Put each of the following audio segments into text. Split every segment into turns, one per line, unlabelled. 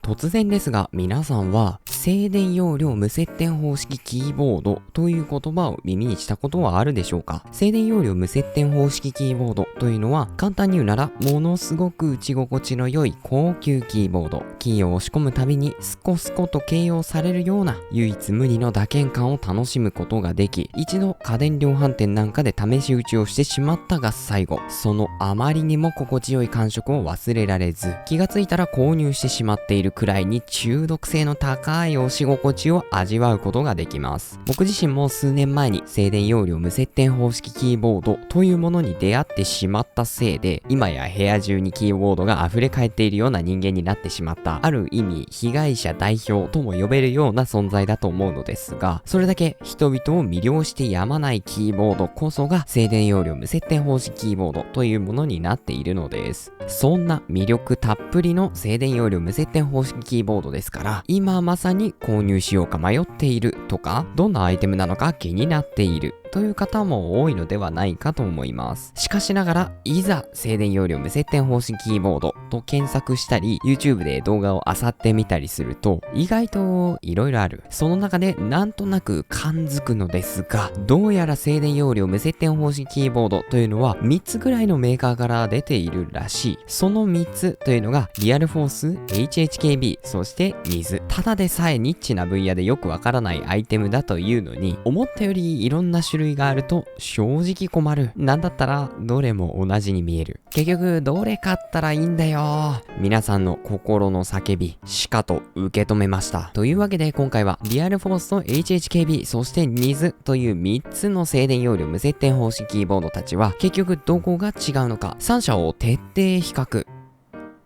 突然ですが、皆さんは静電容量無接点方式キーボードという言葉を耳にしたことはあるでしょうか？静電容量無接点方式キーボードというのは、簡単に言うならものすごく打ち心地の良い高級キーボード。キーを押し込むたびにスコスコと形容されるような唯一無二の打鍵感を楽しむことができ、一度家電量販店なんかで試し打ちをしてしまったが最後、そのあまりにも心地よい感触を忘れられず、気がついたら購入してしまっているくらいに中毒性の高い押し心地を味わうことができます。僕自身も数年前に静電容量無接点方式キーボードというものに出会ってしまったせいで、今や部屋中にキーボードが溢れ返っているような人間になってしまった、ある意味被害者代表とも呼べるような存在だと思うのですが、それだけ人々を魅了してやまないキーボードこそが静電容量無接点方式キーボードというものになっているのです。そんな魅力たっぷりの静電容量無接点方式キーボードですから、今まさに購入しようか迷っているとか、どんなアイテムなのか気になっているという方も多いのではないかと思います。しかしながら、いざ静電容量無接点方式キーボードと検索したり YouTube で動画を漁ってみたりすると、意外と色々ある。その中でなんとなく感づくのですが、どうやら静電容量無接点方式キーボードというのは3つぐらいのメーカーから出ているらしい。その3つというのがリアルフォース、HHKB、そしてNIZ。ただでさえニッチな分野でよくわからないアイテムだというのに、思ったよりいろんな種類があると正直困る。なんだったらどれも同じに見える。結局どれ買ったらいいんだよ。皆さんの心の叫びしかと受け止めました。というわけで今回はリアルフォースと HHKB、そしてNIZという3つの静電容量無接点方式キーボードたちは結局どこが違うのか、3社を徹底比較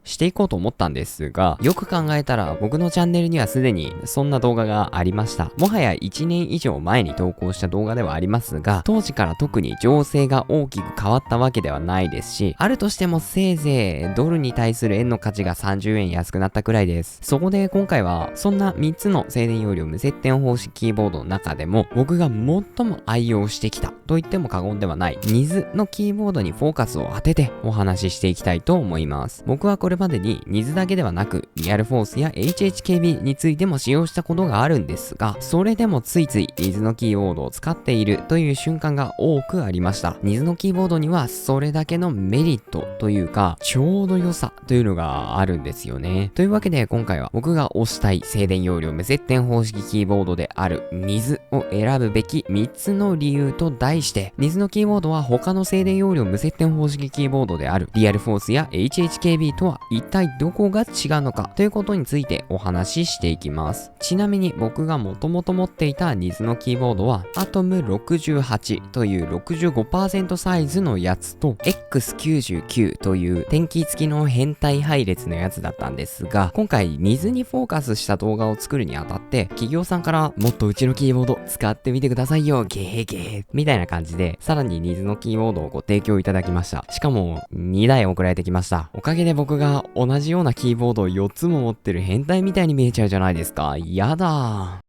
していこうと思ったんですが、よく考えたら僕のチャンネルにはすでにそんな動画がありました。もはや1年以上前に投稿した動画ではありますが、当時から特に情勢が大きく変わったわけではないですし、あるとしてもせいぜいドルに対する円の価値が30円安くなったくらいです。そこで今回はそんな3つの静電容量無接点方式キーボードの中でも、僕が最も愛用してきたと言っても過言ではないNIZのキーボードにフォーカスを当ててお話ししていきたいと思います。僕はこれまでにNIZだけではなくリアルフォースや HHKB についても使用したことがあるんですが、それでもついついNIZのキーボードを使っているという瞬間が多くありました。NIZのキーボードにはそれだけのメリットというかちょうど良さというのがあるんですよね。というわけで今回は僕が推したい静電容量無接点方式キーボードであるNIZを選ぶべき3つの理由と題して、NIZのキーボードは他の静電容量無接点方式キーボードであるリアルフォースや HHKB とは一体どこが違うのかということについてお話ししていきます。ちなみに僕がもともと持っていたNIZのキーボードは ATOM68 という 65% サイズのやつと X99 という電気付きの変態配列のやつだったんですが、今回NIZにフォーカスした動画を作るにあたって企業さんからもっとうちのキーボード使ってみてくださいよゲーゲーみたいな感じで、さらにNIZのキーボードをご提供いただきました。しかも2台送られてきました。おかげで僕が同じようなキーボードを4つも持ってる変態みたいに見えちゃうじゃないですか。やだー。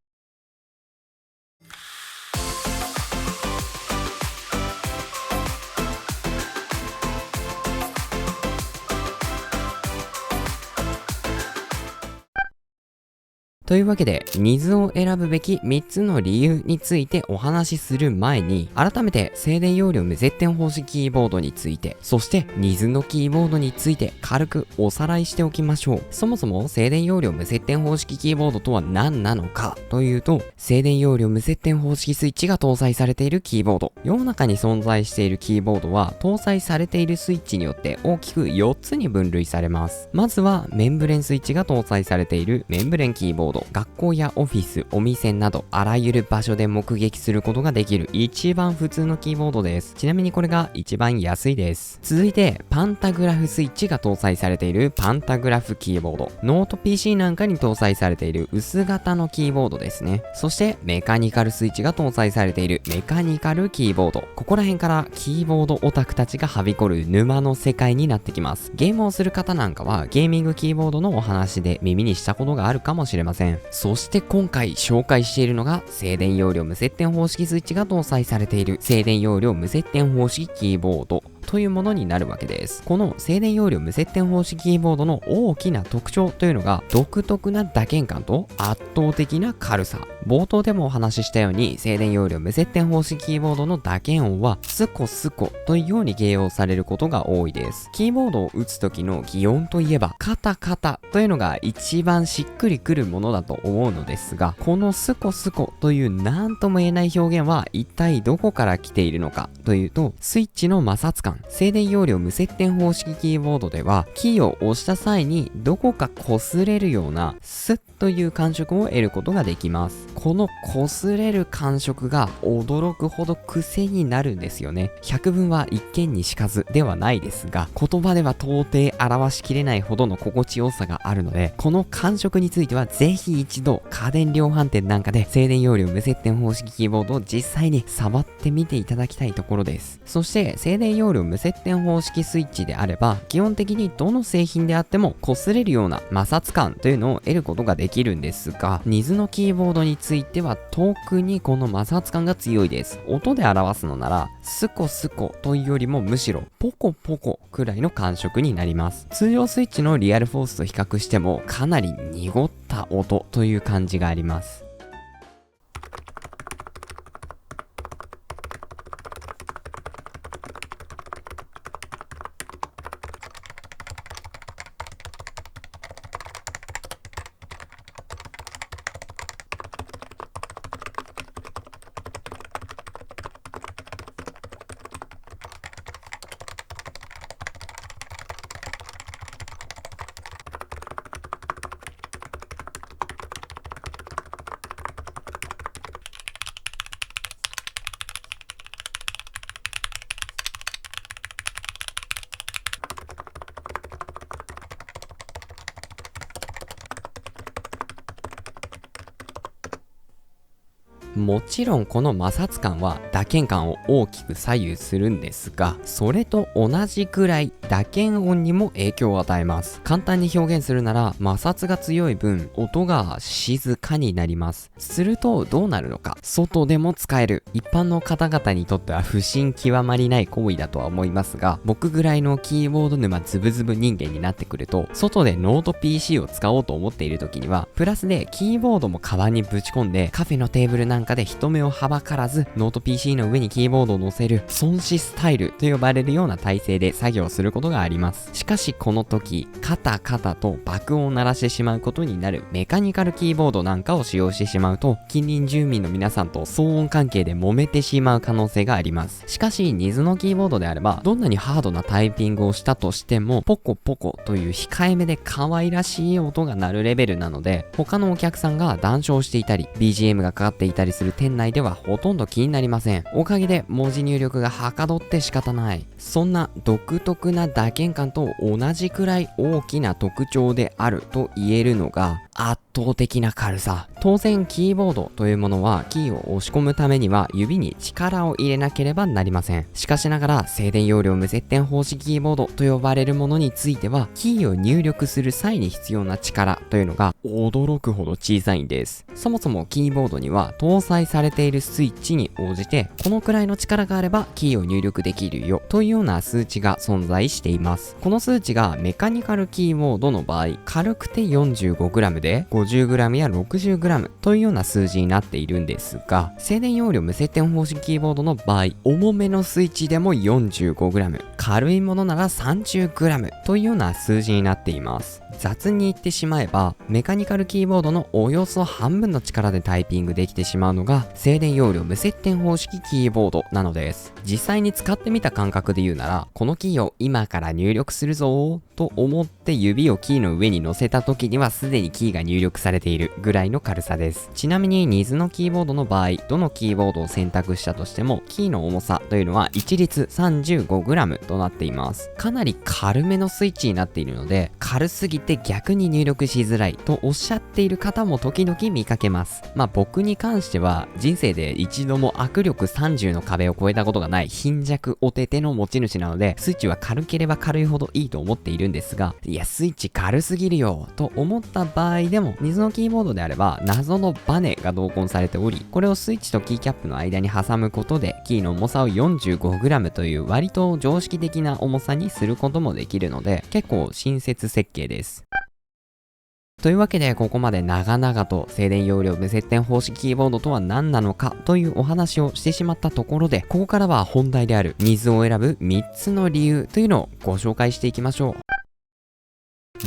というわけで、NIZを選ぶべき3つの理由についてお話しする前に、改めて静電容量無接点方式キーボードについて、そしてNIZのキーボードについて軽くおさらいしておきましょう。そもそも静電容量無接点方式キーボードとは何なのかというと、静電容量無接点方式スイッチが搭載されているキーボード。世の中に存在しているキーボードは、搭載されているスイッチによって大きく4つに分類されます。まずはメンブレンスイッチが搭載されているメンブレンキーボード。学校やオフィス、お店などあらゆる場所で目撃することができる一番普通のキーボードです。ちなみにこれが一番安いです。続いてパンタグラフスイッチが搭載されているパンタグラフキーボード。ノート PC なんかに搭載されている薄型のキーボードですね。そしてメカニカルスイッチが搭載されているメカニカルキーボード。ここら辺からキーボードオタクたちがはびこる沼の世界になってきます。ゲームをする方なんかはゲーミングキーボードのお話で耳にしたことがあるかもしれません。そして今回紹介しているのが静電容量無接点方式スイッチが搭載されている静電容量無接点方式キーボード。というものになるわけです。この静電容量無接点方式キーボードの大きな特徴というのが、独特な打鍵感と圧倒的な軽さ。冒頭でもお話ししたように、静電容量無接点方式キーボードの打鍵音はスコスコというように形容されることが多いです。キーボードを打つ時の擬音といえば、カタカタというのが一番しっくりくるものだと思うのですが、このスコスコという何とも言えない表現は一体どこから来ているのかというと、スイッチの摩擦感。静電容量無接点方式キーボードでは、キーを押した際にどこか擦れるようなスッという感触を得ることができます。この擦れる感触が驚くほど癖になるんですよね。百聞は一見にしかずではないですが、言葉では到底表しきれないほどの心地よさがあるので、この感触についてはぜひ一度家電量販店なんかで静電容量無接点方式キーボードを実際に触ってみていただきたいところです。そして静電容量無接点方式スイッチであれば、基本的にどの製品であっても擦れるような摩擦感というのを得ることができるんですが、ニズのキーボードについては特にこの摩擦感が強いです。音で表すのならスコスコというよりもむしろポコポコくらいの感触になります。通常スイッチのリアルフォースと比較してもかなり濁った音という感じがあります。もちろんこの摩擦感は打鍵感を大きく左右するんですが、それと同じくらい打鍵音にも影響を与えます。簡単に表現するなら、摩擦が強い分音が静かになります。するとどうなるのか。外でも使える。一般の方々にとっては不審極まりない行為だとは思いますが、僕ぐらいのキーボード沼ズブズブ人間になってくると、外でノート PC を使おうと思っている時には、プラスでキーボードもカバンにぶち込んで、カフェのテーブルなんかで人目をはばからずノート PC の上にキーボードを乗せる孫子スタイルと呼ばれるような体勢で作業することがあります。しかしこの時、カタカタと爆音を鳴らしてしまうことになるメカニカルキーボードなんかを使用してしまうと、近隣住民の皆さんと騒音関係で揉めてしまう可能性があります。しかしニズのキーボードであれば、どんなにハードなタイピングをしたとしてもポコポコという控えめで可愛らしい音が鳴るレベルなので、他のお客さんが談笑していたり BGM がかかっていたりする店内ではほとんど気になりません。おかげで文字入力がはかどって仕方ない。そんな独特な打鍵感と同じくらい大きな特徴であると言えるのが圧倒的な軽さ。当然キーボードというものはキーを押し込むためには指に力を入れなければなりません。しかしながら静電容量無接点方式キーボードと呼ばれるものについては、キーを入力する際に必要な力というのが驚くほど小さいんです。そもそもキーボードには搭載されているスイッチに応じて、このくらいの力があればキーを入力できるよというような数値が存在しています。この数値がメカニカルキーボードの場合、軽くて 45g で 50g や 60g というような数字になっているんですが、静電容量無接点方式キーボードの場合、重めのスイッチでも 45g、軽いものなら 30g というような数字になっています。雑に言ってしまえば、メカニカルキーボードのおよそ半分の力でタイピングできてしまうのが静電容量無接点方式キーボードなのです。実際に使ってみた感覚で言うなら、このキーを今から入力するぞーと思って指をキーの上に乗せた時にはすでにキーが入力されているぐらいの軽さです。ちなみにニズのキーボードの場合、どのキーボードを選択したとしてもキーの重さというのは一律 35g となっています。かなり軽めのスイッチになっているので、軽すぎて逆に入力しづらいとおっしゃっている方も時々見かけます。僕に関しては人生で一度も握力30の壁を超えたことがない貧弱お手手の持ち主なので、スイッチは軽ければ軽いほどいいと思っているるんですが、いや、スイッチ軽すぎるよと思った場合でも、水のキーボードであれば謎のバネが同梱されており、これをスイッチとキーキャップの間に挟むことで、キーの重さを 45g という割と常識的な重さにすることもできるので、結構親切設計です。というわけで、ここまで長々と静電容量無接点方式キーボードとは何なのかというお話をしてしまったところで、ここからは本題である水を選ぶ3つの理由というのをご紹介していきましょう。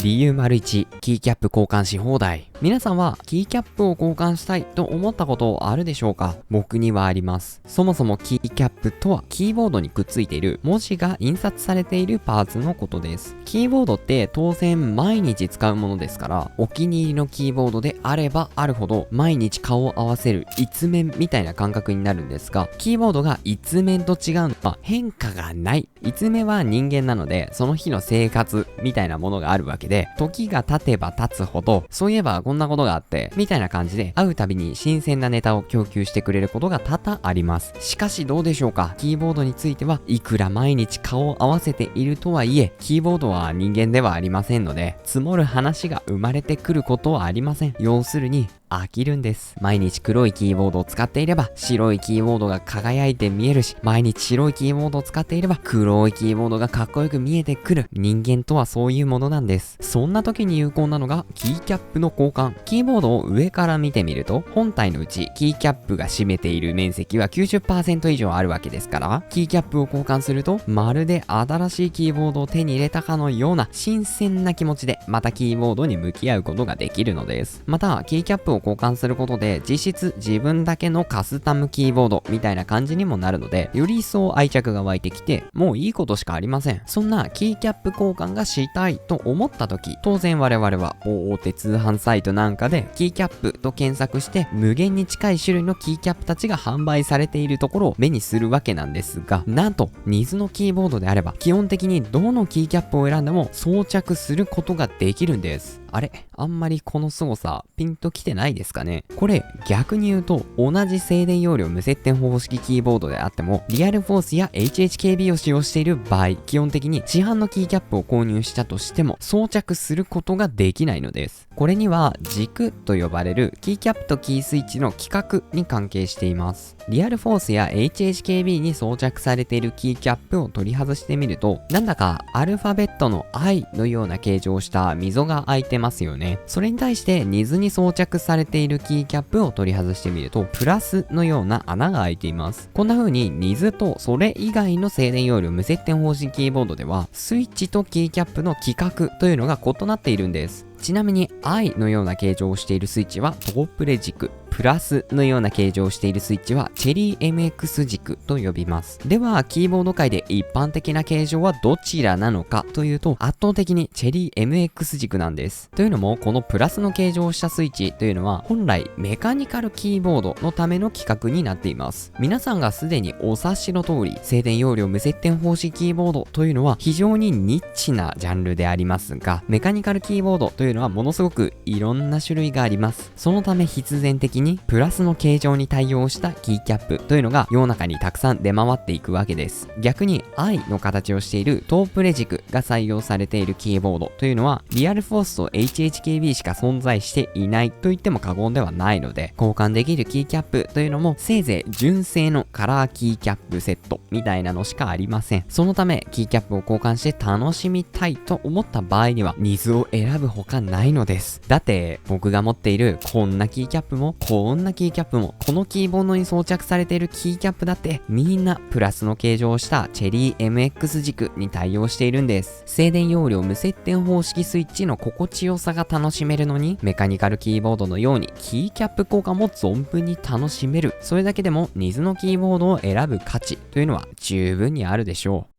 理由 ①、キーキャップ交換し放題。皆さんはキーキャップを交換したいと思ったことあるでしょうか？僕にはあります。そもそもキーキャップとはキーボードにくっついている文字が印刷されているパーツのことです。キーボードって当然毎日使うものですから、お気に入りのキーボードであればあるほど毎日顔を合わせる一面みたいな感覚になるんですが、キーボードが一面と違うのは変化がない。一面は人間なので、その日の生活みたいなものがあるわけで、時が経てば経つほど、そういえばこんなことがあって、みたいな感じで、会うたびに新鮮なネタを供給してくれることが多々あります。しかしどうでしょうか？キーボードについては、いくら毎日顔を合わせているとはいえ、キーボードは人間ではありませんので、積もる話が生まれてくることはありません。要するに、飽きるんです。毎日黒いキーボードを使っていれば白いキーボードが輝いて見えるし、毎日白いキーボードを使っていれば黒いキーボードがかっこよく見えてくる。人間とはそういうものなんです。そんな時に有効なのがキーキャップの交換。キーボードを上から見てみると、本体のうちキーキャップが占めている面積は 90% 以上あるわけですから、キーキャップを交換すると、まるで新しいキーボードを手に入れたかのような新鮮な気持ちでまたキーボードに向き合うことができるのです。また、キーキャップを交換することで実質自分だけのカスタムキーボードみたいな感じにもなるので、より一層愛着が湧いてきて、もういいことしかありません。そんなキーキャップ交換がしたいと思った時、当然我々は大手通販サイトなんかでキーキャップと検索して無限に近い種類のキーキャップたちが販売されているところを目にするわけなんですが、なんと水のキーボードであれば基本的にどのキーキャップを選んでも装着することができるんです。あんまりこの凄さピンときてないですかね。これ逆に言うと、同じ静電容量無接点方式キーボードであってもリアルフォースや HHKB を使用している場合、基本的に市販のキーキャップを購入したとしても装着することができないのです。これには軸と呼ばれるキーキャップとキースイッチの規格に関係しています。リアルフォースや HHKB に装着されているキーキャップを取り外してみると、なんだかアルファベットの I のような形状をした溝が開いてますよね。それに対して水に装着されているキーキャップを取り外してみると、プラスのような穴が開いています。こんな風に水とそれ以外の静電容量無接点方式キーボードでは、スイッチとキーキャップの規格というのが異なっているんです。ちなみに I のような形状をしているスイッチはトープレ軸、プラスのような形状をしているスイッチはチェリー MX 軸と呼びます。ではキーボード界で一般的な形状はどちらなのかというと、圧倒的にチェリー MX 軸なんです。というのも、このプラスの形状をしたスイッチというのは本来メカニカルキーボードのための規格になっています。皆さんがすでにお察しの通り、静電容量無接点方式キーボードというのは非常にニッチなジャンルでありますが、メカニカルキーボードというのはものすごくいろんな種類があります。そのため必然的にプラスの形状に対応したキーキャップというのが世の中にたくさん出回っていくわけです。逆に I の形をしているトープレ軸が採用されているキーボードというのはリアルフォースと HHKB しか存在していないと言っても過言ではないので、交換できるキーキャップというのもせいぜい純正のカラーキーキャップセットみたいなのしかありません。そのためキーキャップを交換して楽しみたいと思った場合には水を選ぶほかないのです。だって僕が持っているこんなキーキャップもこんなキーキャップも、このキーボードに装着されているキーキャップだってみんなプラスの形状をしたチェリー MX 軸に対応しているんです。静電容量無接点方式スイッチの心地よさが楽しめるのに、メカニカルキーボードのようにキーキャップ効果も存分に楽しめる。それだけでも水のキーボードを選ぶ価値というのは十分にあるでしょう。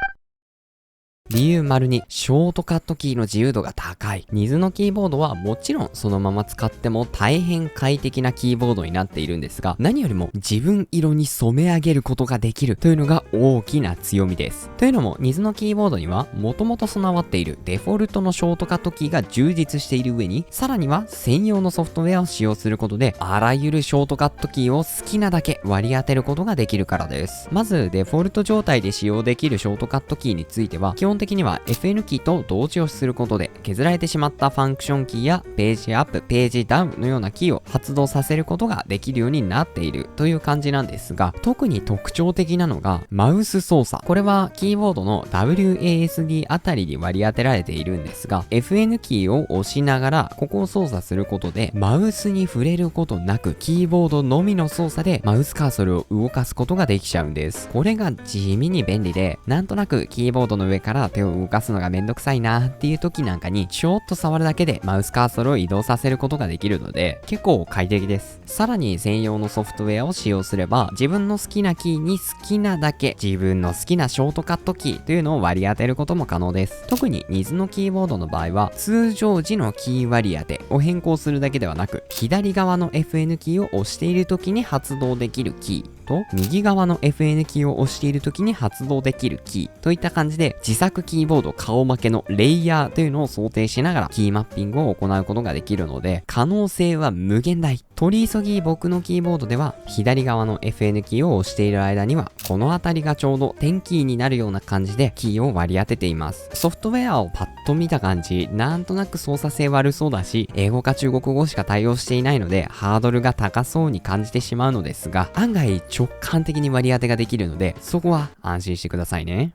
理由 ②、ショートカットキーの自由度が高い。水のキーボードはもちろんそのまま使っても大変快適なキーボードになっているんですが、何よりも自分色に染め上げることができるというのが大きな強みです。というのも、水のキーボードにはもともと備わっているデフォルトのショートカットキーが充実している上に、さらには専用のソフトウェアを使用することで、あらゆるショートカットキーを好きなだけ割り当てることができるからです。まずデフォルト状態で使用できるショートカットキーについては、基本的には FN キーと同時押しすることで削られてしまったファンクションキーやページアップ、ページダウンのようなキーを発動させることができるようになっているという感じなんですが、特に特徴的なのがマウス操作。これはキーボードの WASD あたりに割り当てられているんですが、FN キーを押しながらここを操作することでマウスに触れることなくキーボードのみの操作でマウスカーソルを動かすことができちゃうんです。これが地味に便利で、なんとなくキーボードの上から手を動かすのがめんどくさいなっていう時なんかにちょっと触るだけでマウスカーソルを移動させることができるので結構快適です。さらに専用のソフトウェアを使用すれば自分の好きなキーに好きなだけ自分の好きなショートカットキーというのを割り当てることも可能です。特にNISのキーボードの場合は通常時のキー割り当てを変更するだけではなく、左側の FN キーを押している時に発動できるキーと右側の FN キーを押している時に発動できるキーといった感じで自作キーボード顔負けのレイヤーというのを想定しながらキーマッピングを行うことができるので可能性は無限大。取り急ぎ僕のキーボードでは左側の FN キーを押している間にはこの辺りがちょうど点キーになるような感じでキーを割り当てています。ソフトウェアをパッと見た感じなんとなく操作性悪そうだし英語か中国語しか対応していないのでハードルが高そうに感じてしまうのですが、案外直感的に割り当てができるのでそこは安心してくださいね。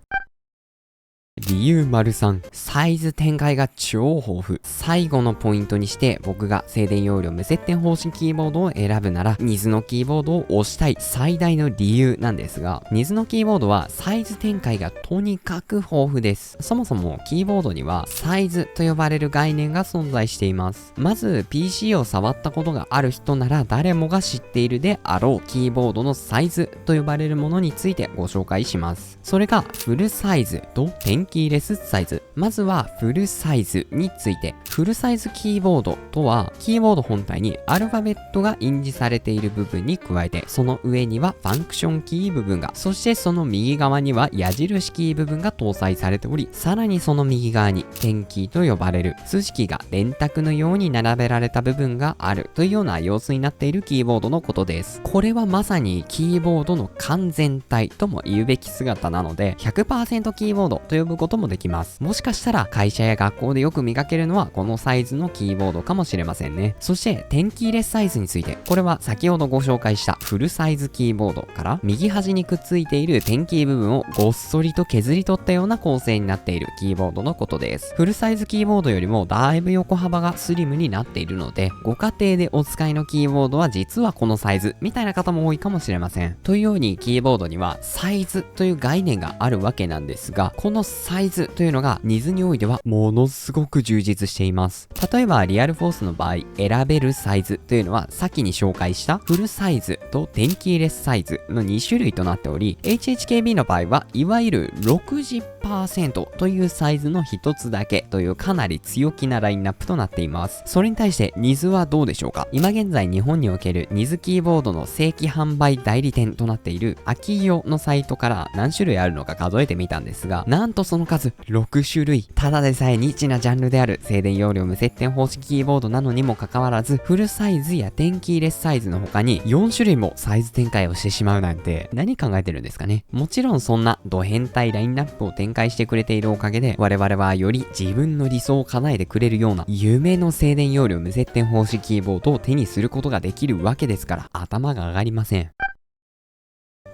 理由③、サイズ展開が超豊富。最後のポイントにして僕が静電容量無接点方式キーボードを選ぶならNISのキーボードを押したい最大の理由なんですが、NISのキーボードはサイズ展開がとにかく豊富です。そもそもキーボードにはサイズと呼ばれる概念が存在しています。まず PC を触ったことがある人なら誰もが知っているであろうキーボードのサイズと呼ばれるものについてご紹介します。それがフルサイズと点キーレスサイズ。まずはフルサイズについて。フルサイズキーボードとはキーボード本体にアルファベットが印字されている部分に加えてその上にはファンクションキー部分が、そしてその右側には矢印キー部分が搭載されており、さらにその右側に点キーと呼ばれる数式が電卓のように並べられた部分があるというような様子になっているキーボードのことです。これはまさにキーボードの完全体とも言うべき姿なので 100% キーボードと呼ぶこともできます。もしかしたら会社や学校でよく見かけるのはこのサイズのキーボードかもしれませんね。そして点キーレスサイズについて、これは先ほどご紹介したフルサイズキーボードから右端にくっついている点キー部分をごっそりと削り取ったような構成になっているキーボードのことです。フルサイズキーボードよりもだいぶ横幅がスリムになっているので、ご家庭でお使いのキーボードは実はこのサイズみたいな方も多いかもしれません。というようにキーボードにはサイズという概念があるわけなんですが、このサイズというのがNISにおいてはものすごく充実しています。例えばリアルフォースの場合選べるサイズというのは先に紹介したフルサイズと点キーレスサイズの2種類となっており、 HHKB の場合はいわゆる 60% というサイズの一つだけというかなり強気なラインナップとなっています。それに対してNISはどうでしょうか。今現在日本におけるNISキーボードの正規販売代理店となっている秋代のサイトから何種類あるのか数えてみたんですが、なんとその数6種類。ただでさえニッチなジャンルである静電容量無接点方式キーボードなのにもかかわらず、フルサイズや点キーレスサイズの他に4種類もサイズ展開をしてしまうなんて何考えてるんですかね。もちろんそんなド変態ラインナップを展開してくれているおかげで我々はより自分の理想を叶えてくれるような夢の静電容量無接点方式キーボードを手にすることができるわけですから頭が上がりません。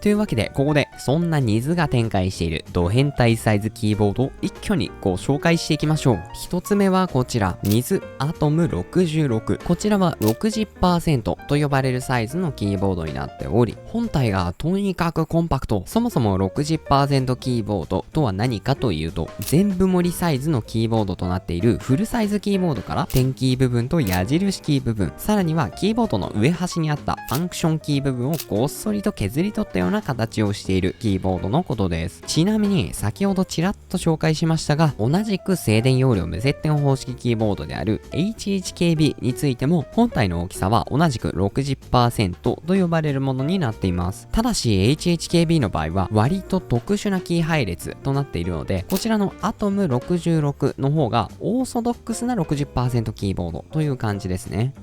というわけで、ここでそんなNISが展開しているド変態サイズキーボードを一挙にご紹介していきましょう。一つ目はこちら、NIS Atom 66。こちらは 60% と呼ばれるサイズのキーボードになっており、本体がとにかくコンパクト。そもそも 60% キーボードとは何かというと、全部盛りサイズのキーボードとなっているフルサイズキーボードから点キー部分と矢印キー部分、さらにはキーボードの上端にあったファンクションキー部分をごっそりと削り取ったような形をしているキーボードのことです。ちなみに先ほどちらっと紹介しましたが、同じく静電容量無接点方式キーボードである HHKB についても本体の大きさは同じく 60% と呼ばれるものになっています。ただし HHKB の場合は割と特殊なキー配列となっているので、こちらの Atom 66の方がオーソドックスな 60% キーボードという感じですね。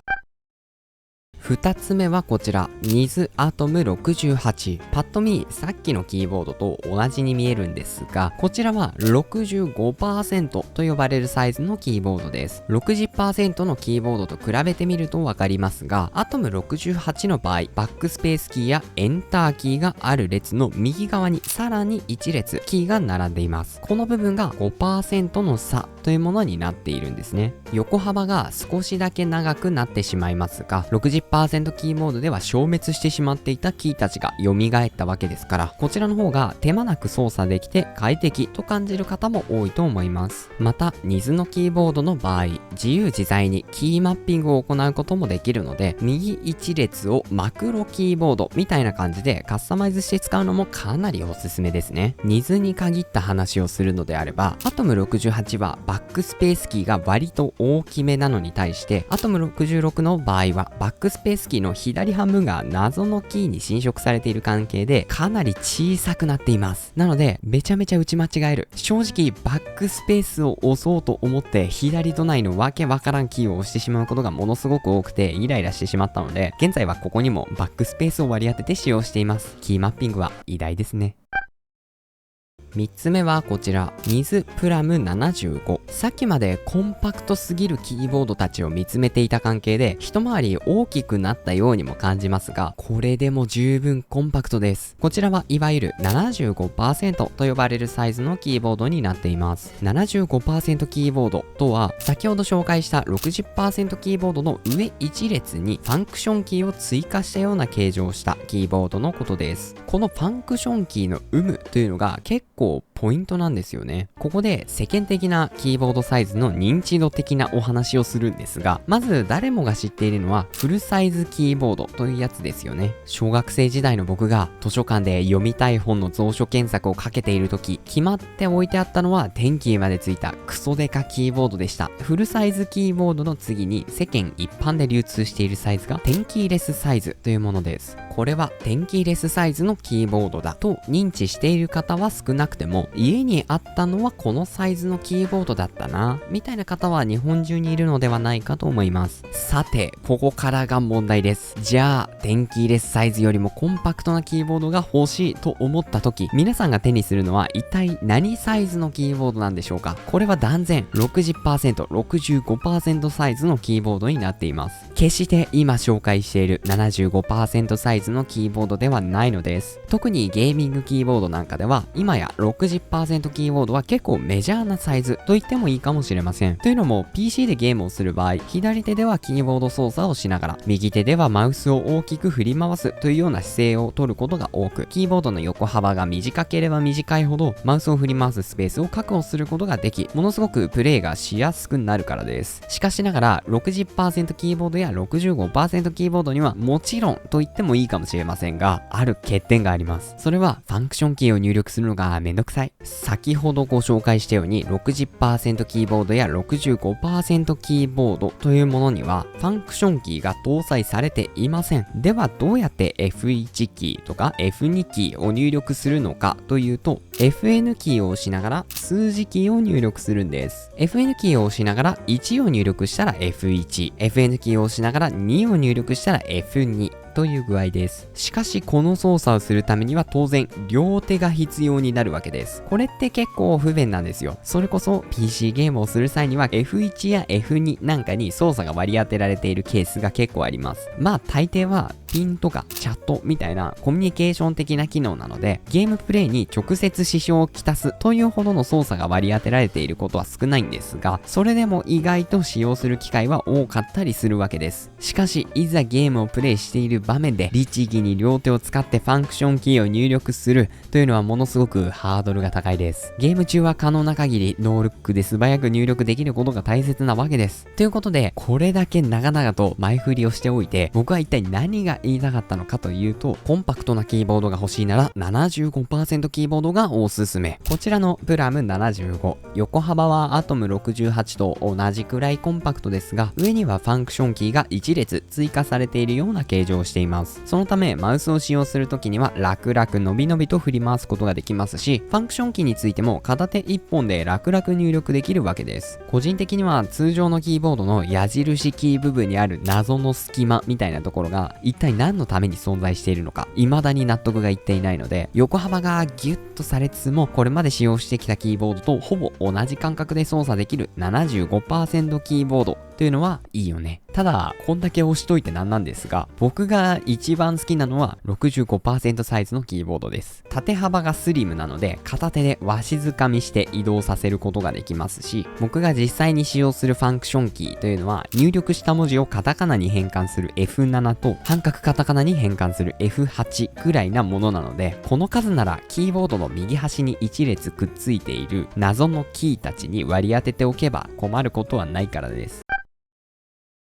2つ目はこちら、NIS Atom68。パッと見、さっきのキーボードと同じに見えるんですが、こちらは 65% と呼ばれるサイズのキーボードです。60% のキーボードと比べてみるとわかりますが、Atom68 の場合、バックスペースキーやエンターキーがある列の右側にさらに1列キーが並んでいます。この部分が 5% の差というものになっているんですね。横幅が少しだけ長くなってしまいますが、60% キーモードでは消滅してしまっていたキーたちが蘇ったわけですから、こちらの方が手間なく操作できて快適と感じる方も多いと思います。また、NIS のキーボードの場合、自由自在にキーマッピングを行うこともできるので、右1列をマクロキーボードみたいな感じでカスタマイズして使うのもかなりおすすめですね。NIS に限った話をするのであれば、Atom68 はバックスペースキーが割と大きめなのに対して、Atom66 の場合はバックスペースキーの左半分が謎のキーに侵食されている関係でかなり小さくなっています。なのでめちゃめちゃ打ち間違える。正直バックスペースを押そうと思って左隣のわけわからんキーを押してしまうことがものすごく多くてイライラしてしまったので、現在はここにもバックスペースを割り当てて使用しています。キーマッピングは偉大ですね。3つ目はこちら、NIS Plum75。さっきまでコンパクトすぎるキーボードたちを見つめていた関係で、一回り大きくなったようにも感じますが、これでも十分コンパクトです。こちらはいわゆる 75% と呼ばれるサイズのキーボードになっています。75% キーボードとは、先ほど紹介した 60% キーボードの上1列にファンクションキーを追加したような形状をしたキーボードのことです。このファンクションキーの有無というのが結構ポイントなんですよね。ここで世間的なキーボードサイズの認知度的なお話をするんですが、まず誰もが知っているのはフルサイズキーボードというやつですよね。小学生時代の僕が図書館で読みたい本の蔵書検索をかけている時、決まって置いてあったのは電気までついたクソデカキーボードでした。フルサイズキーボードの次に世間一般で流通しているサイズが電気レスサイズというものです。これは電気レスサイズのキーボードだと認知している方は少なくても、家にあったのはこのサイズのキーボードだったなみたいな方は日本中にいるのではないかと思います。さて、ここからが問題です。じゃあ電気レスサイズよりもコンパクトなキーボードが欲しいと思った時、皆さんが手にするのは一体何サイズのキーボードなんでしょうか。これは断然 60%、65% サイズのキーボードになっています。決して今紹介している 75% サイズのキーボードではないのです。特にゲーミングキーボードなんかでは今や 60% キーボードは結構メジャーなサイズと言ってもいいかもしれません。というのも PC でゲームをする場合、左手ではキーボード操作をしながら右手ではマウスを大きく振り回すというような姿勢を取ることが多く、キーボードの横幅が短ければ短いほどマウスを振り回すスペースを確保することができ、ものすごくプレイがしやすくなるからです。しかしながら 60% キーボードや 65% キーボードにはもちろんと言ってもいいかもしれませんが、ある欠点があります。それはファンクションキーを入力するのがめんどくさい。先ほどご紹介したように 60% キーボードや 65% キーボードというものにはファンクションキーが搭載されていません。ではどうやって F1 キーとか F2 キーを入力するのかというと、 FN キーを押しながら数字キーを入力するんです。 FN キーを押しながら1を入力したら F1、 FN キーを押しながら2を入力したら F2という具合です。しかしこの操作をするためには当然両手が必要になるわけです。これって結構不便なんですよ。それこそ PC ゲームをする際には F1 や F2 なんかに操作が割り当てられているケースが結構あります。まあ大抵はピンとかチャットみたいなコミュニケーション的な機能なので、ゲームプレイに直接支障をきたすというほどの操作が割り当てられていることは少ないんですが、それでも意外と使用する機会は多かったりするわけです。しかしいざゲームをプレイしている場面で律儀に両手を使ってファンクションキーを入力するというのはものすごくハードルが高いです。ゲーム中は可能な限りノールックで素早く入力できることが大切なわけです。ということで、これだけ長々と前振りをしておいて、僕は一体何がが言いたかったのかというと、コンパクトなキーボードが欲しいなら 75% キーボードがおすすめ。こちらのプラム75、横幅はアトム68と同じくらいコンパクトですが、上にはファンクションキーが1列追加されているような形状をしています。そのためマウスを使用するときには楽々のびのびと振り回すことができますし、ファンクションキーについても片手1本で楽々入力できるわけです。個人的には通常のキーボードの矢印キー部分にある謎の隙間みたいなところが一体何のために存在しているのか未だに納得がいっていないので、横幅がギュッとされつつもこれまで使用してきたキーボードとほぼ同じ感覚で操作できる 75% キーボードというのはいいよね。ただこんだけ押しといてなんなんですが、僕が一番好きなのは 65% サイズのキーボードです。縦幅がスリムなので片手でわしづかみして移動させることができますし、僕が実際に使用するファンクションキーというのは入力した文字をカタカナに変換する F7 と半角カタカナに変換する F8 くらいなものなので、この数ならキーボードの右端に1列くっついている謎のキーたちに割り当てておけば困ることはないからです。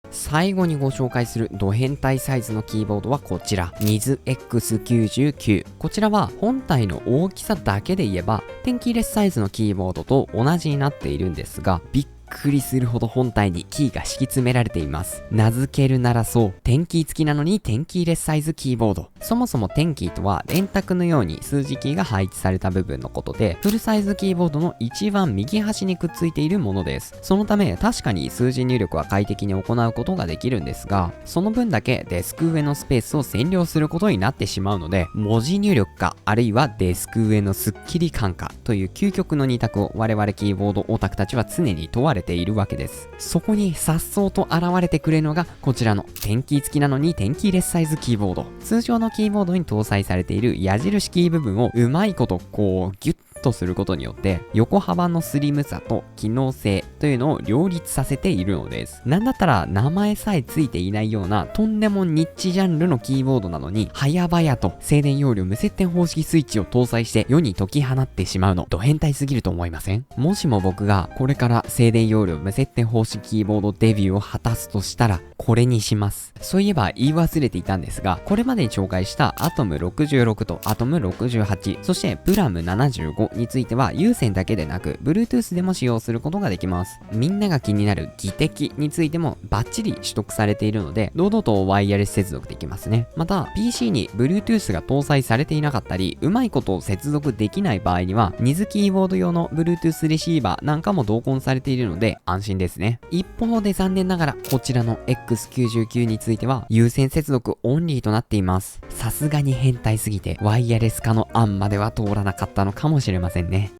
最後にご紹介するド変態サイズのキーボードはこちら NIZX99。 こちらは本体の大きさだけで言えばテンキーレスサイズのキーボードと同じになっているんですが、びっくりするほど本体にキーが敷き詰められています。名付けるならそう、テンキー付きなのにテンキーレスサイズキーボード。そもそもテンキーとは電卓のように数字キーが配置された部分のことで、フルサイズキーボードの一番右端にくっついているものです。そのため確かに数字入力は快適に行うことができるんですが、その分だけデスク上のスペースを占領することになってしまうので、文字入力かあるいはデスク上のスッキリ感かという究極の二択を我々キーボードオタクたちは常に問われているわけです。そこに颯爽と現れてくれるのがこちらのテンキー付きなのにテンキーレスサイズキーボード。通常のキーボードに搭載されている矢印キー部分をうまいことこうギュッとすることによって横幅のスリムさと機能性というのを両立させているのです。なんだったら名前さえついていないようなとんでもニッチジャンルのキーボードなのに早々と静電容量無接点方式スイッチを搭載して世に解き放ってしまうの、ド変態すぎると思いません？もしも僕がこれから静電容量無接点方式キーボードデビューを果たすとしたらこれにします。そういえば言い忘れていたんですが、これまでに紹介したアトム66とアトム68、そしてプラム75については有線だけでなく Bluetooth でも使用することができます。みんなが気になる技的についてもバッチリ取得されているので堂々とワイヤレス接続できますね。また PC に Bluetooth が搭載されていなかったりうまいこと接続できない場合にはニズキーボード用の Bluetooth レシーバーなんかも同梱されているので安心ですね。一方で残念ながらこちらの X99 については有線接続オンリーとなっています。さすがに変態すぎてワイヤレス化の案までは通らなかったのかもしれませんね。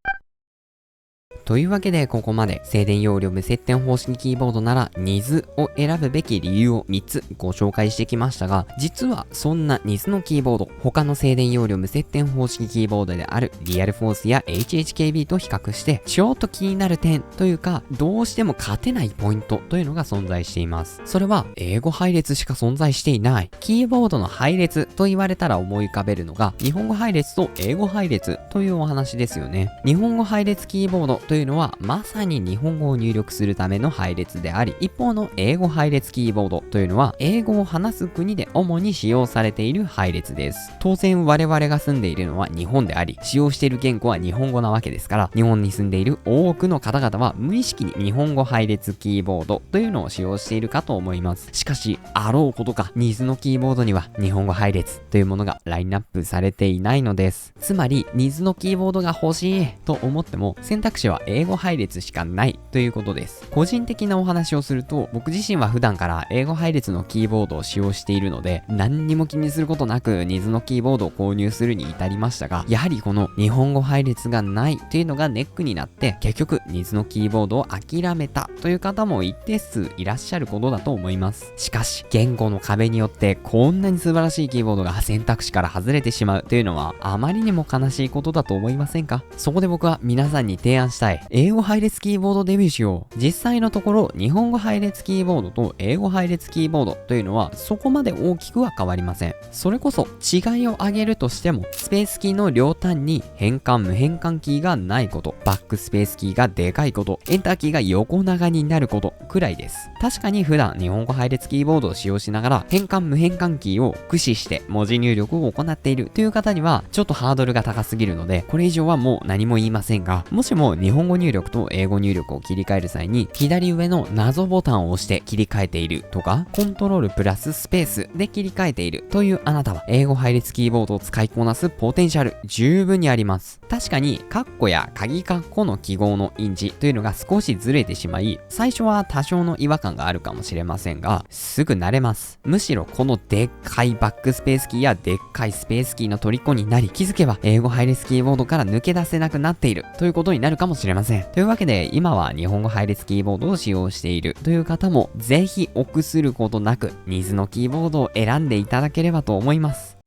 というわけでここまで静電容量無接点方式キーボードなら NIZ を選ぶべき理由を3つご紹介してきましたが、実はそんな NIZ のキーボード、他の静電容量無接点方式キーボードであるリアルフォースや HHKB と比較してちょっと気になる点というかどうしても勝てないポイントというのが存在しています。それは英語配列しか存在していないキーボードの配列と言われたら思い浮かべるのが日本語配列と英語配列というお話ですよね。日本語配列キーボードというのはまさに日本語を入力するための配列であり、一方の英語配列キーボードというのは英語を話す国で主に使用されている配列です。当然我々が住んでいるのは日本であり、使用している言語は日本語なわけですから、日本に住んでいる多くの方々は無意識に日本語配列キーボードというのを使用しているかと思います。しかしあろうことかNIZのキーボードには日本語配列というものがラインナップされていないのです。つまりNIZのキーボードが欲しいと思っても選択肢は英語配列しかないということです。個人的なお話をすると、僕自身は普段から英語配列のキーボードを使用しているので何にも気にすることなくNIZのキーボードを購入するに至りましたが、やはりこの日本語配列がないというのがネックになって結局NIZのキーボードを諦めたという方も一定数いらっしゃることだと思います。しかし言語の壁によってこんなに素晴らしいキーボードが選択肢から外れてしまうというのはあまりにも悲しいことだと思いませんか？そこで僕は皆さんに提案したいい。英語配列キーボードデビューしよう。実際のところ、日本語配列キーボードと英語配列キーボードというのはそこまで大きくは変わりません。それこそ違いを挙げるとしても、スペースキーの両端に変換無変換キーがないこと、バックスペースキーがでかいこと、エンターキーが横長になることくらいです。確かに普段日本語配列キーボードを使用しながら変換無変換キーを駆使して文字入力を行っているという方にはちょっとハードルが高すぎるので、これ以上はもう何も言いませんが、もしも日本語入力と英語入力を切り替える際に左上の謎ボタンを押して切り替えているとか、コントロールプラススペースで切り替えているというあなたは、英語配列キーボードを使いこなすポテンシャル十分にあります。確かにカッコや鍵カッコの記号の印字というのが少しずれてしまい、最初は多少の違和感があるかもしれませんが、すぐ慣れます。むしろこのでっかいバックスペースキーやでっかいスペースキーの虜になり、気づけば英語配列キーボードから抜け出せなくなっているということになるかもしれません。というわけで、今は日本語配列キーボードを使用しているという方も、ぜひ臆することなくニーズのキーボードを選んでいただければと思います。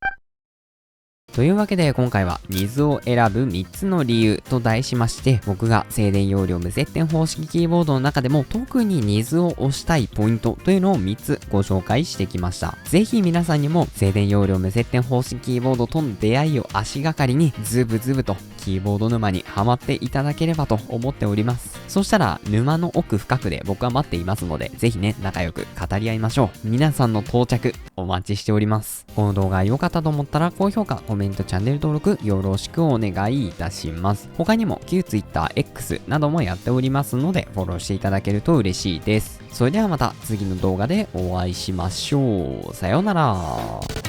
というわけで今回はニーズを選ぶ3つの理由と題しまして、僕が静電容量無接点方式キーボードの中でも特にニーズを推したいポイントというのを3つご紹介してきました。ぜひ皆さんにも静電容量無接点方式キーボードとの出会いを足がかりにズブズブとキーボード沼にはまっていただければと思っております。そしたら沼の奥深くで僕は待っていますので、ぜひね、仲良く語り合いましょう。皆さんの到着お待ちしております。この動画良かったと思ったら高評価、コメント、チャンネル登録よろしくお願いいたします。他にも旧 Twitter、X などもやっておりますのでフォローしていただけると嬉しいです。それではまた次の動画でお会いしましょう。さようなら。